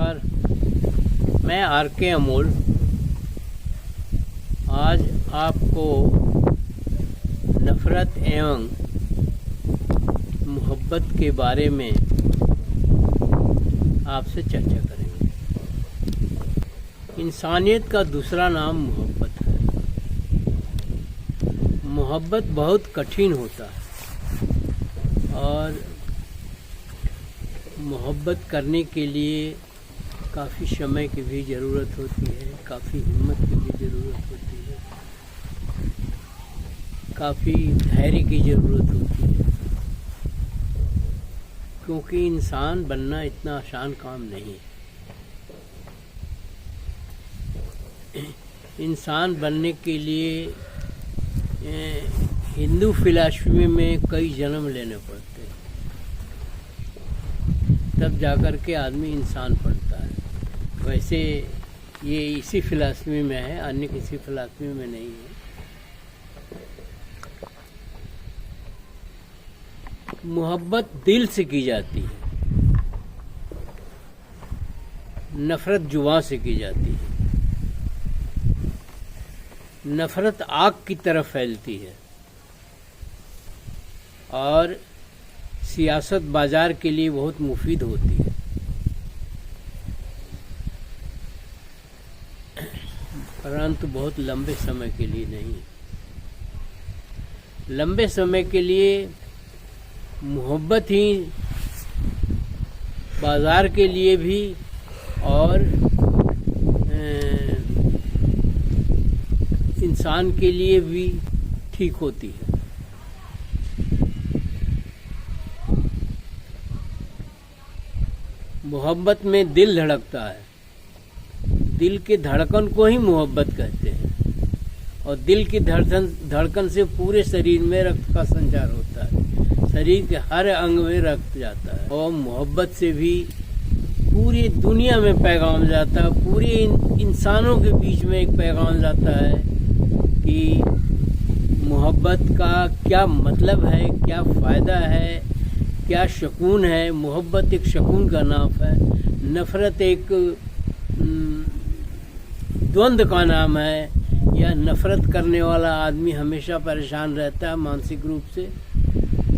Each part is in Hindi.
नमस्कार, मैं आर के अमोल आज आपको नफ़रत एवं मोहब्बत के बारे में आपसे चर्चा करेंगे। इंसानियत का दूसरा नाम मोहब्बत है। मोहब्बत बहुत कठिन होता है और मोहब्बत करने के लिए काफ़ी समय की भी ज़रूरत होती है, काफ़ी हिम्मत की भी ज़रूरत होती है, काफ़ी धैर्य की ज़रूरत होती है, क्योंकि इंसान बनना इतना आसान काम नहीं है। इंसान बनने के लिए हिंदू फिलॉसफी में कई जन्म लेने पड़ते हैं, तब जाकर के आदमी इंसान बनता है। वैसे ये इसी फिलॉसफी में है, अन्य किसी फिलॉसफी में नहीं है। मोहब्बत दिल से की जाती है, नफ़रत जुबान से की जाती है। नफ़रत आग की तरह फैलती है और सियासत बाजार के लिए बहुत मुफीद होती है, परंतु बहुत लंबे समय के लिए नहीं। लंबे समय के लिए मोहब्बत ही बाजार के लिए भी और इंसान के लिए भी ठीक होती है। मोहब्बत में दिल धड़कता है, दिल के धड़कन को ही मोहब्बत कहते हैं, और दिल की धड़कन से पूरे शरीर में रक्त का संचार होता है, शरीर के हर अंग में रक्त जाता है, और मोहब्बत से भी पूरी दुनिया में पैगाम जाता है, पूरे इंसानों के बीच में एक पैगाम जाता है कि मोहब्बत का क्या मतलब है, क्या फ़ायदा है, क्या सुकून है। मोहब्बत एक सुकून का नाम है, नफ़रत एक द्वंद्व का नाम है। या नफ़रत करने वाला आदमी हमेशा परेशान रहता है मानसिक रूप से,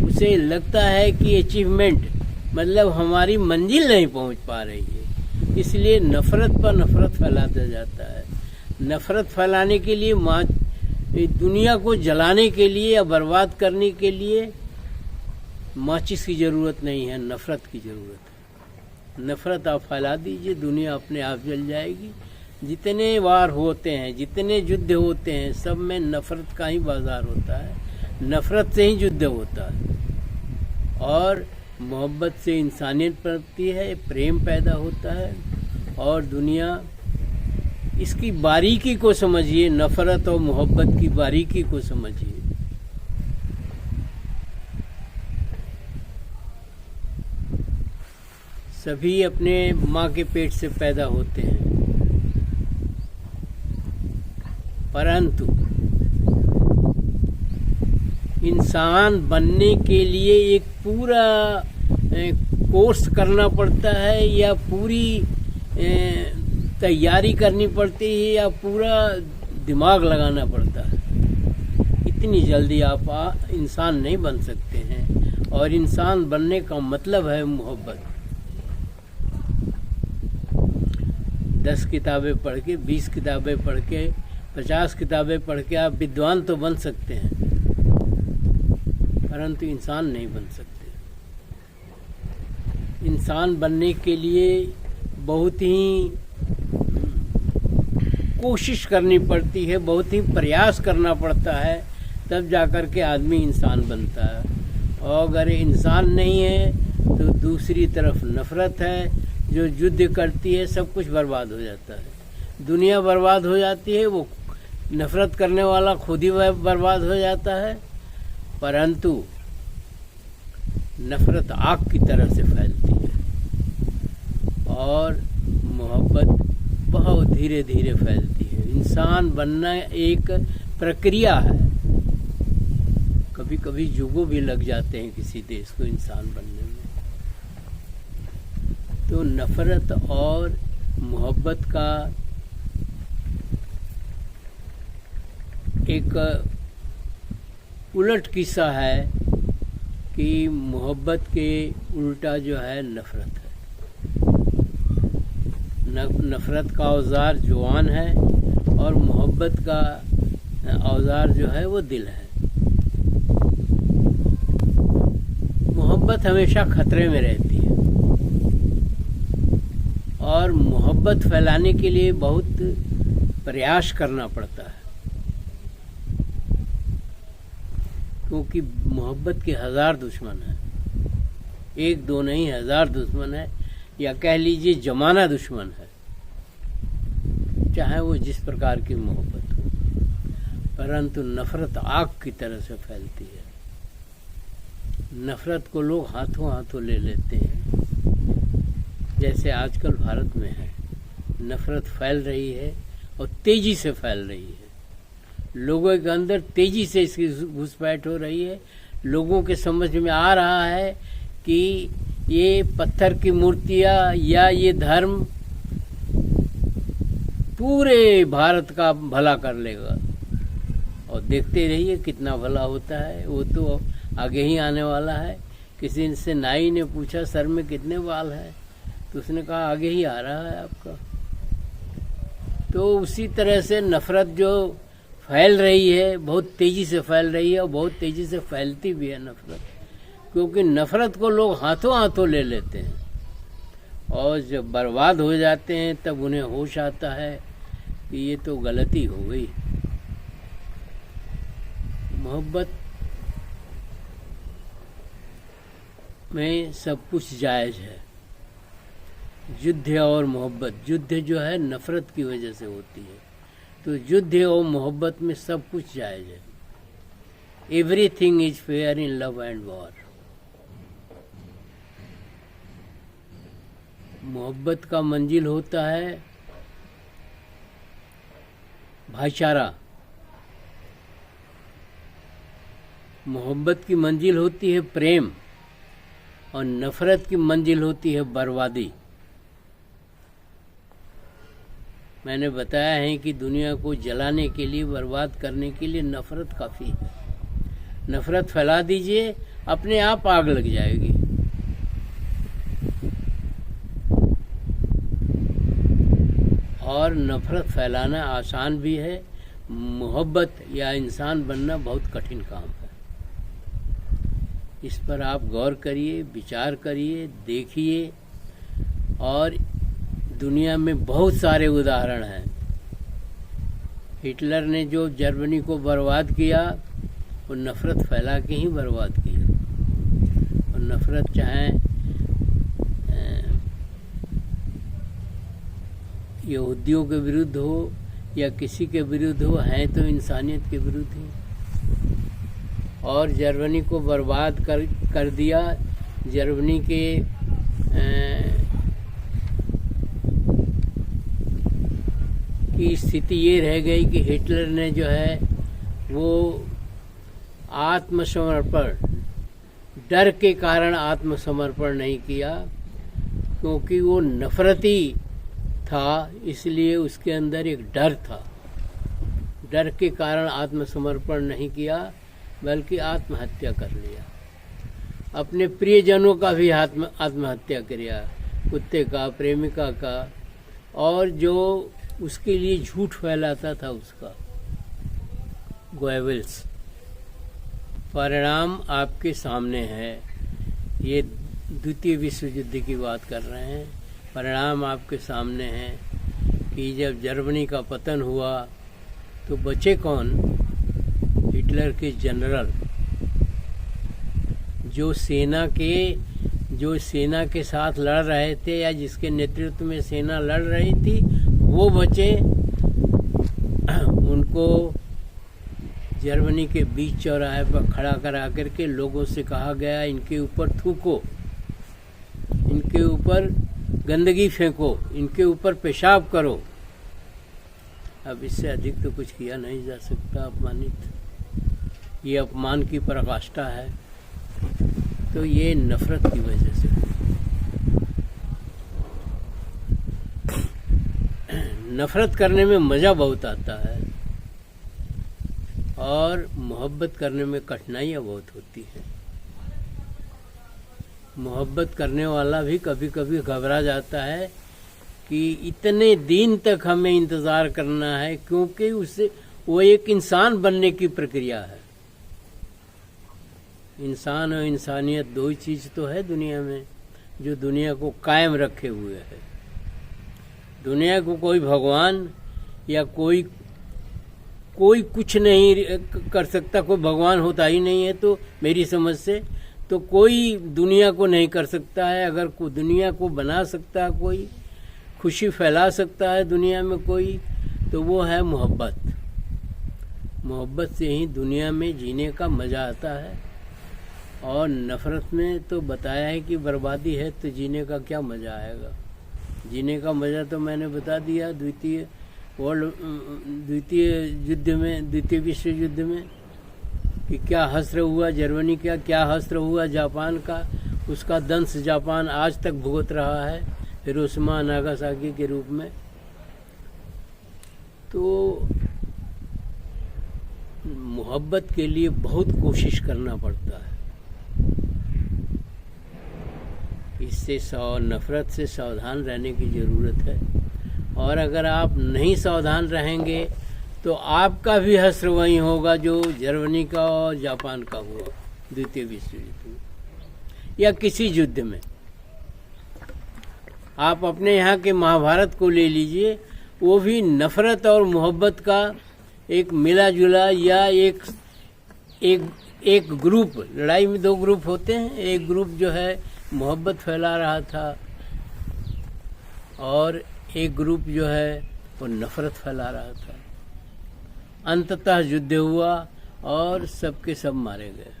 उसे लगता है कि अचीवमेंट मतलब हमारी मंजिल नहीं पहुंच पा रही है, इसलिए नफ़रत पर नफ़रत फैलाता जाता है। नफ़रत फैलाने के लिए दुनिया को जलाने के लिए या बर्बाद करने के लिए माचिस की ज़रूरत नहीं है, नफ़रत की ज़रूरत है। नफ़रत आप फैला दीजिए, दुनिया अपने आप जल जाएगी। जितने वार होते हैं, जितने युद्ध होते हैं, सब में नफ़रत का ही बाजार होता है, नफ़रत से ही युद्ध होता है। और मोहब्बत से इंसानियत बढ़ती है, प्रेम पैदा होता है, और दुनिया इसकी बारीकी को समझिए, नफ़रत और मोहब्बत की बारीकी को समझिए। सभी अपने माँ के पेट से पैदा होते हैं, परंतु इंसान बनने के लिए एक पूरा कोर्स करना पड़ता है, या पूरी तैयारी करनी पड़ती है, या पूरा दिमाग लगाना पड़ता है। इतनी जल्दी आप इंसान नहीं बन सकते हैं, और इंसान बनने का मतलब है मोहब्बत। 10 किताबें पढ़ के, 20 किताबें पढ़ के, 50 किताबें पढ़ के आप विद्वान तो बन सकते हैं, परंतु इंसान नहीं बन सकते। इंसान बनने के लिए बहुत ही कोशिश करनी पड़ती है, बहुत ही प्रयास करना पड़ता है, तब जाकर के आदमी इंसान बनता है। और अगर इंसान नहीं है तो दूसरी तरफ नफ़रत है जो युद्ध करती है, सब कुछ बर्बाद हो जाता है, दुनिया बर्बाद हो जाती है, वो नफ़रत करने वाला खुद ही बर्बाद हो जाता है। परंतु नफ़रत आग की तरह से फैलती है, और मोहब्बत बहुत धीरे धीरे फैलती है। इंसान बनना एक प्रक्रिया है, कभी कभी युगों भी लग जाते हैं किसी देश को इंसान बनने में। तो नफरत और मोहब्बत का एक उलट किस्सा है कि मोहब्बत के उल्टा जो है नफरत है। नफरत का औजार जुबान है और मोहब्बत का औजार जो है वो दिल है। मोहब्बत हमेशा खतरे में रहती है और मोहब्बत फैलाने के लिए बहुत प्रयास करना पड़ता है, क्योंकि मोहब्बत के 1000 दुश्मन हैं। एक दो नहीं, 1000 दुश्मन है, या कह लीजिए जमाना दुश्मन है, चाहे वो जिस प्रकार की मोहब्बत हो। परंतु नफरत आग की तरह से फैलती है। नफरत को लोग हाथों हाथों ले लेते हैं, जैसे आजकल भारत में है। नफरत फैल रही है और तेजी से फैल रही है। लोगों के अंदर तेजी से इसकी घुसपैठ हो रही है। लोगों के समझ में आ रहा है कि ये पत्थर की मूर्तियां या ये धर्म पूरे भारत का भला कर लेगा, और देखते रहिए कितना भला होता है। वो तो आगे ही आने वाला है। किसी से नाई ने पूछा सर में कितने बाल हैं, तो उसने कहा आगे ही आ रहा है आपका। तो उसी तरह से नफरत जो फैल रही है, बहुत तेजी से फैल रही है और बहुत तेजी से फैलती भी है नफरत, क्योंकि नफरत को लोग हाथों हाथों ले लेते हैं और जब बर्बाद हो जाते हैं तब उन्हें होश आता है कि ये तो गलती हो गई। मोहब्बत में सब कुछ जायज है। युद्ध और मोहब्बत, युद्ध जो है नफरत की वजह से होती है, तो युद्ध और मोहब्बत में सब कुछ जायज है। Everything is fair in love and war. मोहब्बत का मंजिल होता है भाईचारा, मोहब्बत की मंजिल होती है प्रेम, और नफरत की मंजिल होती है बर्बादी। मैंने बताया है कि दुनिया को जलाने के लिए, बर्बाद करने के लिए नफरत काफ़ी है। नफरत फैला दीजिए, अपने आप आग लग जाएगी। और नफरत फैलाना आसान भी है, मोहब्बत या इंसान बनना बहुत कठिन काम है। इस पर आप गौर करिए, विचार करिए, देखिए। और दुनिया में बहुत सारे उदाहरण हैं। हिटलर ने जो जर्मनी को बर्बाद किया, वो नफरत फैला के ही बर्बाद किया। और नफरत चाहे यहूदियों के विरुद्ध हो या किसी के विरुद्ध हो, हैं तो इंसानियत के विरुद्ध ही। और जर्मनी को बर्बाद कर दिया। जर्मनी के की स्थिति ये रह गई कि हिटलर ने जो है वो आत्मसमर्पण, डर के कारण आत्मसमर्पण नहीं किया, क्योंकि वो नफरती था, इसलिए उसके अंदर एक डर था। डर के कारण आत्मसमर्पण नहीं किया, बल्कि आत्महत्या कर लिया। अपने प्रियजनों का भी आत्महत्या किया, कुत्ते का, प्रेमिका का, और जो उसके लिए झूठ फैलाता था उसका, गोएबल्स। परिणाम आपके सामने है। ये द्वितीय विश्व युद्ध की बात कर रहे हैं। परिणाम आपके सामने है कि जब जर्मनी का पतन हुआ तो बचे कौन? हिटलर के जनरल, जो सेना के साथ लड़ रहे थे या जिसके नेतृत्व में सेना लड़ रही थी, वो बचे। उनको जर्मनी के बीच चौराहे पर खड़ा करा करके लोगों से कहा गया, इनके ऊपर थूको, इनके ऊपर गंदगी फेंको, इनके ऊपर पेशाब करो। अब इससे अधिक तो कुछ किया नहीं जा सकता। अपमानित, ये अपमान की पराकाष्ठा है। तो ये नफरत की वजह से। नफरत करने में मज़ा बहुत आता है और मोहब्बत करने में कठिनाइयाँ बहुत होती हैं। मोहब्बत करने वाला भी कभी कभी घबरा जाता है कि इतने दिन तक हमें इंतज़ार करना है, क्योंकि उससे वो एक इंसान बनने की प्रक्रिया है। इंसान और इंसानियत दो ही चीज़ तो है दुनिया में जो दुनिया को कायम रखे हुए है। दुनिया को कोई भगवान या कोई कुछ नहीं कर सकता। कोई भगवान होता ही नहीं है, तो मेरी समझ से तो कोई दुनिया को नहीं कर सकता है। अगर कोई दुनिया को बना सकता है, कोई खुशी फैला सकता है दुनिया में कोई, तो वो है मोहब्बत। मोहब्बत से ही दुनिया में जीने का मज़ा आता है। और नफ़रत में तो बताया है कि बर्बादी है, तो जीने का क्या मज़ा आएगा। जीने का मज़ा तो मैंने बता दिया द्वितीय विश्व युद्ध में कि क्या हश्र हुआ जर्मनी का, क्या हश्र हुआ जापान का। उसका दंश जापान आज तक भुगत रहा है हिरोशिमा नागासाकी के रूप में। तो मोहब्बत के लिए बहुत कोशिश करना पड़ता है। इससे नफरत से सावधान रहने की ज़रूरत है। और अगर आप नहीं सावधान रहेंगे तो आपका भी हश्र वही होगा जो जर्मनी का और जापान का हुआ द्वितीय विश्व युद्ध में या किसी युद्ध में। आप अपने यहाँ के महाभारत को ले लीजिए, वो भी नफरत और मोहब्बत का एक मिला जुला या एक ग्रुप। लड़ाई में दो ग्रुप होते हैं। एक ग्रुप जो है मोहब्बत फैला रहा था और एक ग्रुप जो है वो नफरत फैला रहा था। अंततः युद्ध हुआ और सबके सब मारे गए।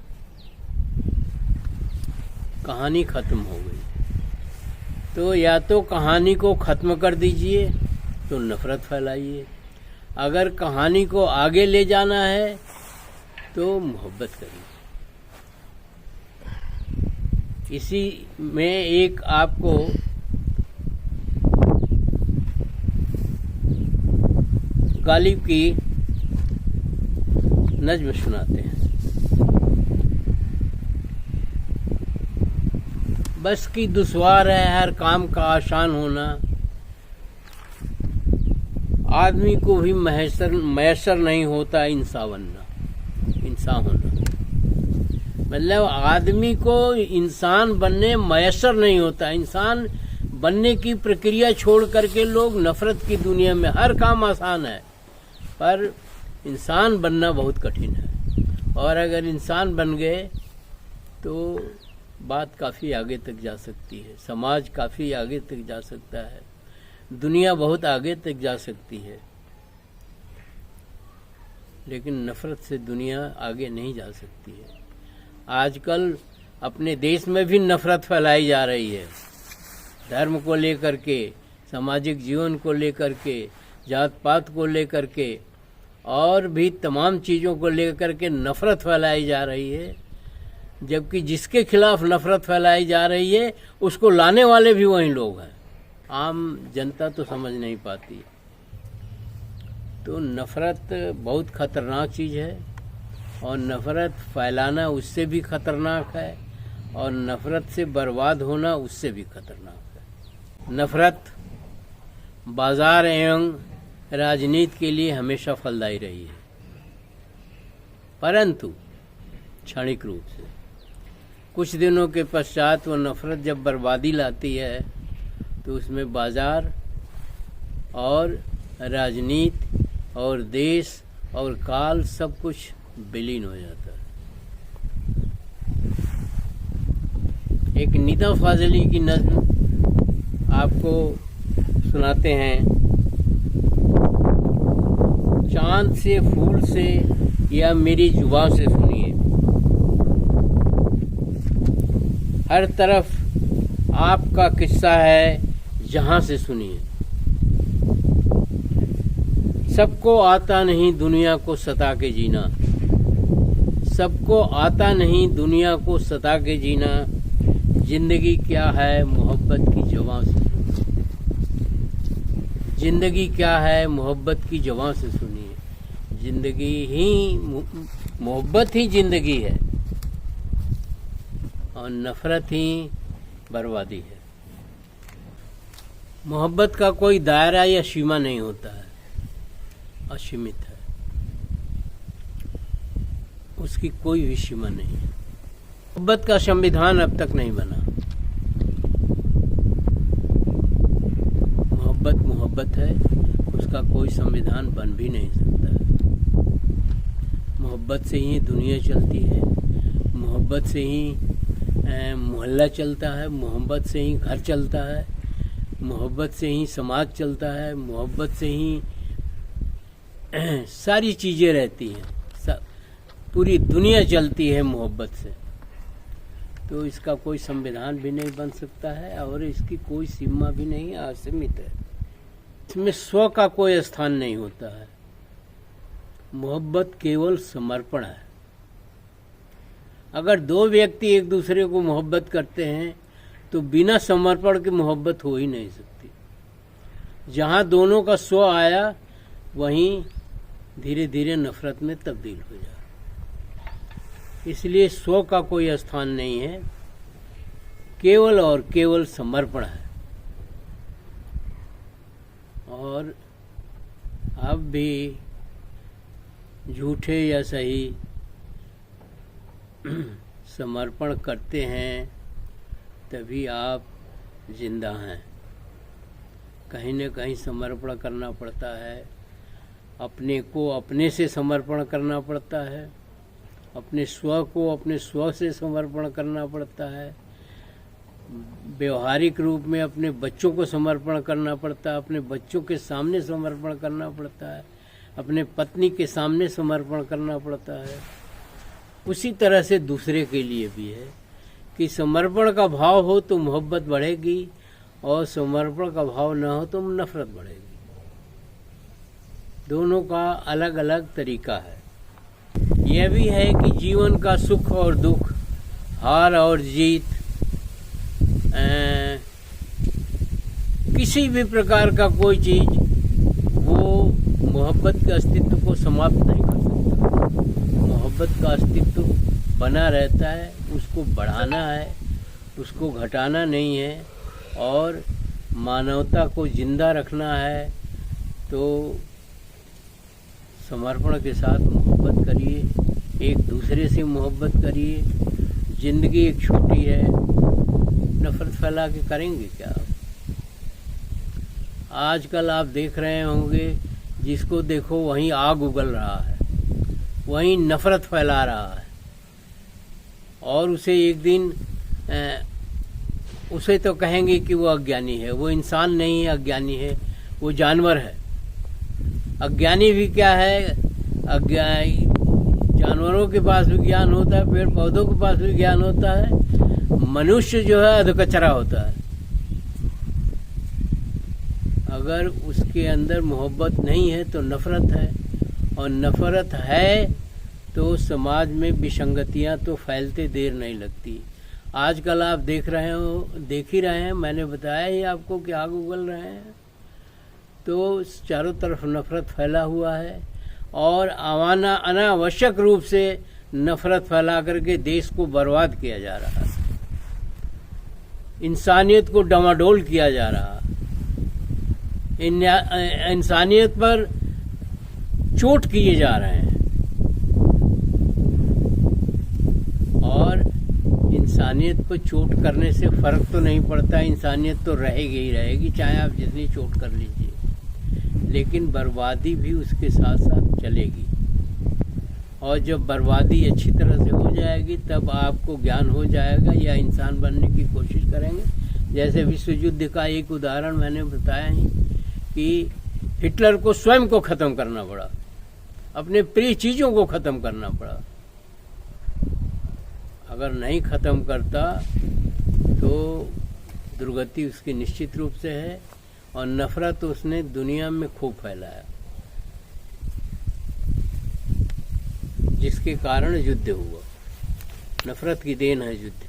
कहानी खत्म हो गई। तो या तो कहानी को खत्म कर दीजिए तो नफरत फैलाइए, अगर कहानी को आगे ले जाना है तो मोहब्बत करिए। इसी में एक आपको गालिब की नज़्म सुनाते हैं। बस की दुश्वार है हर काम का आसान होना, आदमी को भी मैसर नहीं होता इंसान होना। मतलब आदमी को इंसान बनने मैसर नहीं होता। इंसान बनने की प्रक्रिया छोड़ करके लोग नफरत की दुनिया में हर काम आसान है, पर इंसान बनना बहुत कठिन है। और अगर इंसान बन गए तो बात काफ़ी आगे तक जा सकती है, समाज काफ़ी आगे तक जा सकता है, दुनिया बहुत आगे तक जा सकती है। लेकिन नफरत से दुनिया आगे नहीं जा सकती है। आजकल अपने देश में भी नफरत फैलाई जा रही है, धर्म को लेकर के, सामाजिक जीवन को लेकर के, जात पात को लेकर के और भी तमाम चीज़ों को लेकर के नफरत फैलाई जा रही है। जबकि जिसके खिलाफ नफरत फैलाई जा रही है उसको लाने वाले भी वही लोग हैं। आम जनता तो समझ नहीं पाती। तो नफरत बहुत खतरनाक चीज़ है और नफरत फैलाना उससे भी खतरनाक है और नफरत से बर्बाद होना उससे भी खतरनाक है। नफरत बाजार एवं राजनीति के लिए हमेशा फलदायी रही है, परंतु क्षणिक रूप से। कुछ दिनों के पश्चात वो नफरत जब बर्बादी लाती है तो उसमें बाजार और राजनीति और देश और काल सब कुछ विलीन हो जाता है। एक निदा फाजली की नज़्म आपको सुनाते हैं। चांद से, फूल से या मेरी जुबान से सुनिए, हर तरफ आपका किस्सा है जहां से सुनिए। सबको आता नहीं दुनिया को सता के जीना, सबको आता नहीं दुनिया को सता के जीना। जिंदगी क्या है मोहब्बत की जुबान से सुनिए। जिंदगी क्या है मोहब्बत की जुबान से सुनिए। जिंदगी ही मोहब्बत ही जिंदगी है और नफरत ही बर्बादी है। मोहब्बत का कोई दायरा या सीमा नहीं होता है, असीमित है, उसकी कोई भी सीमा नहीं है। मोहब्बत का संविधान अब तक नहीं बना। मोहब्बत है, उसका कोई संविधान बन भी नहीं सकता है। मोहब्बत से ही दुनिया चलती है, मोहब्बत से ही मोहल्ला चलता है, मोहब्बत से ही घर चलता है, मोहब्बत से ही समाज चलता है, मोहब्बत से ही सारी चीज़ें रहती हैं, पूरी दुनिया चलती है मोहब्बत से। तो इसका कोई संविधान भी नहीं बन सकता है और इसकी कोई सीमा भी नहीं, असीमित है। इसमें स्व का कोई स्थान नहीं होता है। मोहब्बत केवल समर्पण है। अगर दो व्यक्ति एक दूसरे को मोहब्बत करते हैं तो बिना समर्पण के मोहब्बत हो ही नहीं सकती। जहाँ दोनों का स्व आया वहीं धीरे धीरे नफरत में तब्दील हो जाए। इसलिए स्व का कोई स्थान नहीं है, केवल और केवल समर्पण है। और अब भी झूठे या सही समर्पण करते हैं तभी आप जिंदा हैं। कहीं न कहीं समर्पण करना पड़ता है, अपने को अपने से समर्पण करना पड़ता है, अपने स्व को अपने स्व से समर्पण करना पड़ता है, व्यवहारिक रूप में अपने बच्चों को समर्पण करना पड़ता है, अपने बच्चों के सामने समर्पण करना पड़ता है, अपने पत्नी के सामने समर्पण करना पड़ता है। उसी तरह से दूसरे के लिए भी है कि समर्पण का भाव हो तो मोहब्बत बढ़ेगी और समर्पण का भाव न हो तो नफरत बढ़ेगी। दोनों का अलग अलग तरीका है। यह भी है कि जीवन का सुख और दुख, हार और जीत, किसी भी प्रकार का कोई चीज वो मोहब्बत के अस्तित्व को समाप्त नहीं कर सकता। मोहब्बत का अस्तित्व बना रहता है, उसको बढ़ाना है, उसको घटाना नहीं है और मानवता को जिंदा रखना है। तो समर्पण के साथ मोहब्बत करिए, एक दूसरे से मोहब्बत करिए। जिंदगी एक छोटी है, नफरत फैला के करेंगे क्या आप? आजकल आप देख रहे होंगे, जिसको देखो वहीं आग उगल रहा है, वहीं नफरत फैला रहा है। और उसे एक दिन उसे तो कहेंगे कि वो अज्ञानी है। वो इंसान नहीं है, अज्ञानी है, वो जानवर है। अज्ञानी भी क्या है, जानवरों के पास भी ज्ञान होता है, पेड़ पौधों के पास भी ज्ञान होता है। मनुष्य जो है अधकचरा होता है। अगर उसके अंदर मोहब्बत नहीं है तो नफरत है, और नफरत है तो समाज में विसंगतियां तो फैलते देर नहीं लगती। आजकल आप देख ही रहे हैं, मैंने बताया ही आपको कि आग उगल रहे हैं। तो चारों तरफ नफरत फैला हुआ है और अनावश्यक रूप से नफरत फैला करके देश को बर्बाद किया जा रहा है, इंसानियत को डामाडोल किया जा रहा है, इंसानियत पर चोट किए जा रहे हैं। और इंसानियत पर चोट करने से फर्क तो नहीं पड़ता, इंसानियत तो रहेगी ही रहेगी, चाहे आप जितनी चोट कर लीजिए, लेकिन बर्बादी भी उसके साथ साथ चलेगी। और जब बर्बादी अच्छी तरह से हो जाएगी तब आपको ज्ञान हो जाएगा या इंसान बनने की कोशिश करेंगे। जैसे विश्व युद्ध का एक उदाहरण मैंने बताया ही कि हिटलर को स्वयं को ख़त्म करना पड़ा, अपने प्रिय चीज़ों को ख़त्म करना पड़ा। अगर नहीं ख़त्म करता तो दुर्गति उसकी निश्चित रूप से है, और नफरत उसने दुनिया में खूब फैलाया, जिसके कारण युद्ध हुआ। नफरत की देन है युद्ध।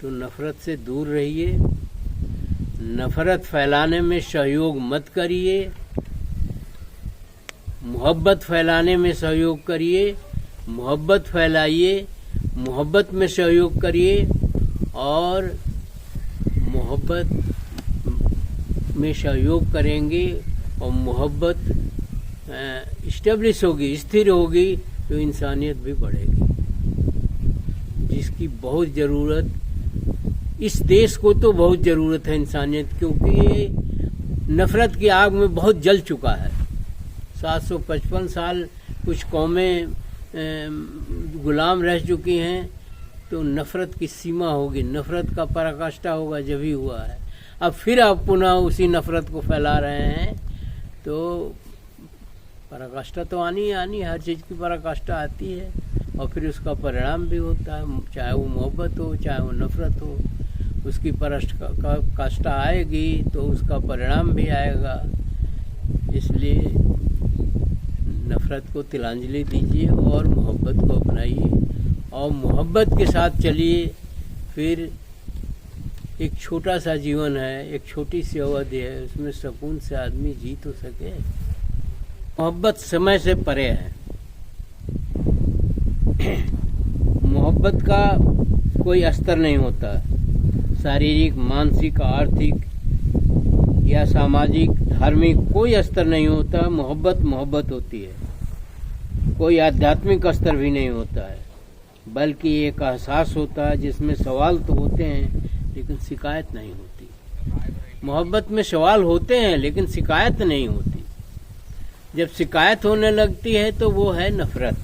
तो नफरत से दूर रहिए, नफरत फैलाने में सहयोग मत करिए, मोहब्बत फैलाने में सहयोग करिए, मोहब्बत फैलाइए, मोहब्बत में सहयोग करिए और मोहब्बत में सहयोग करेंगे और मोहब्बत इस्टेब्लिश होगी, स्थिर होगी, तो इंसानियत भी बढ़ेगी, जिसकी बहुत ज़रूरत इस देश को तो बहुत ज़रूरत है इंसानियत, क्योंकि ये नफ़रत की आग में बहुत जल चुका है। 755 साल कुछ कौमें गुलाम रह चुकी हैं, तो नफ़रत की सीमा होगी, नफ़रत का पराकाष्ठा होगा, जब ही हुआ है। अब फिर आप पुनः उसी नफ़रत को फैला रहे हैं, तो पराकाष्ठा तो आनी ही आनी, हर चीज़ की पराकाष्ठा आती है और फिर उसका परिणाम भी होता है, चाहे वो मोहब्बत हो चाहे वो नफ़रत हो, उसकी पराकाष्ठा आएगी तो उसका परिणाम भी आएगा। इसलिए नफ़रत को तिलांजलि दीजिए और मोहब्बत को अपनाइए और मोहब्बत के साथ चलिए। फिर एक छोटा सा जीवन है, एक छोटी सी अवधि है, उसमें सुकून से आदमी जी तो सके। मोहब्बत समय से परे है। मोहब्बत का कोई स्तर नहीं होता, शारीरिक, मानसिक, आर्थिक या सामाजिक, धार्मिक कोई स्तर नहीं होता। मोहब्बत मोहब्बत होती है। कोई आध्यात्मिक स्तर भी नहीं होता है, बल्कि एक एहसास होता है जिसमें सवाल तो होते हैं लेकिन शिकायत नहीं होती। मोहब्बत में सवाल होते हैं लेकिन शिकायत नहीं होती। जब शिकायत होने लगती है तो वो है नफरत।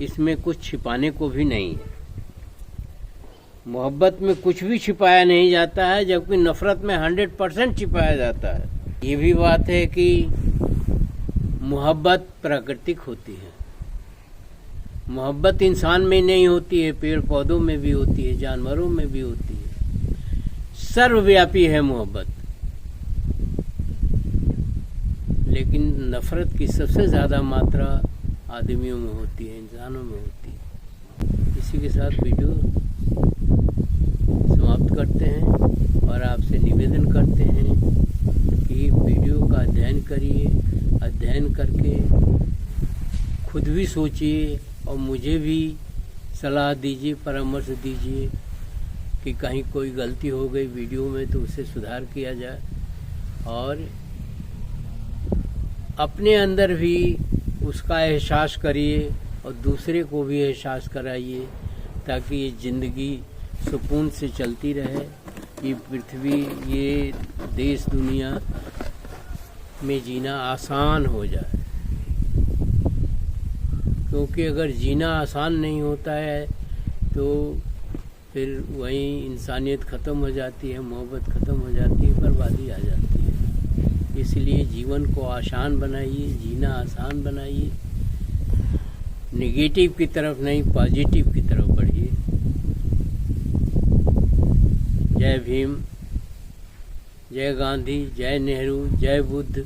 इसमें कुछ छिपाने को भी नहीं है। मोहब्बत में कुछ भी छिपाया नहीं जाता है, जबकि नफरत में 100% छिपाया जाता है। ये भी बात है कि मोहब्बत प्राकृतिक होती है। मोहब्बत इंसान में नहीं होती है, पेड़ पौधों में भी होती है, जानवरों में भी होती है। सर्वव्यापी है मोहब्बत। लेकिन नफरत की सबसे ज़्यादा मात्रा आदमियों में होती है, इंसानों में होती है। इसी के साथ वीडियो समाप्त करते हैं और आपसे निवेदन करते हैं कि वीडियो का अध्ययन करिए, अध्ययन करके खुद भी सोचिए और मुझे भी सलाह दीजिए, परामर्श दीजिए कि कहीं कोई गलती हो गई वीडियो में तो उसे सुधार किया जाए, और अपने अंदर भी उसका एहसास करिए और दूसरे को भी एहसास कराइए, ताकि ये ज़िंदगी सुकून से चलती रहे। ये पृथ्वी, ये देश, दुनिया में जीना आसान हो जाए। क्योंकि अगर जीना आसान नहीं होता है तो फिर वहीं इंसानियत ख़त्म हो जाती है, मोहब्बत ख़त्म हो जाती है, बर्बादी आ जाती है। इसलिए जीवन को आसान बनाइए, जीना आसान बनाइए। नेगेटिव की तरफ नहीं, पॉजिटिव की तरफ बढ़िए। जय भीम, जय गांधी, जय नेहरू, जय बुद्ध।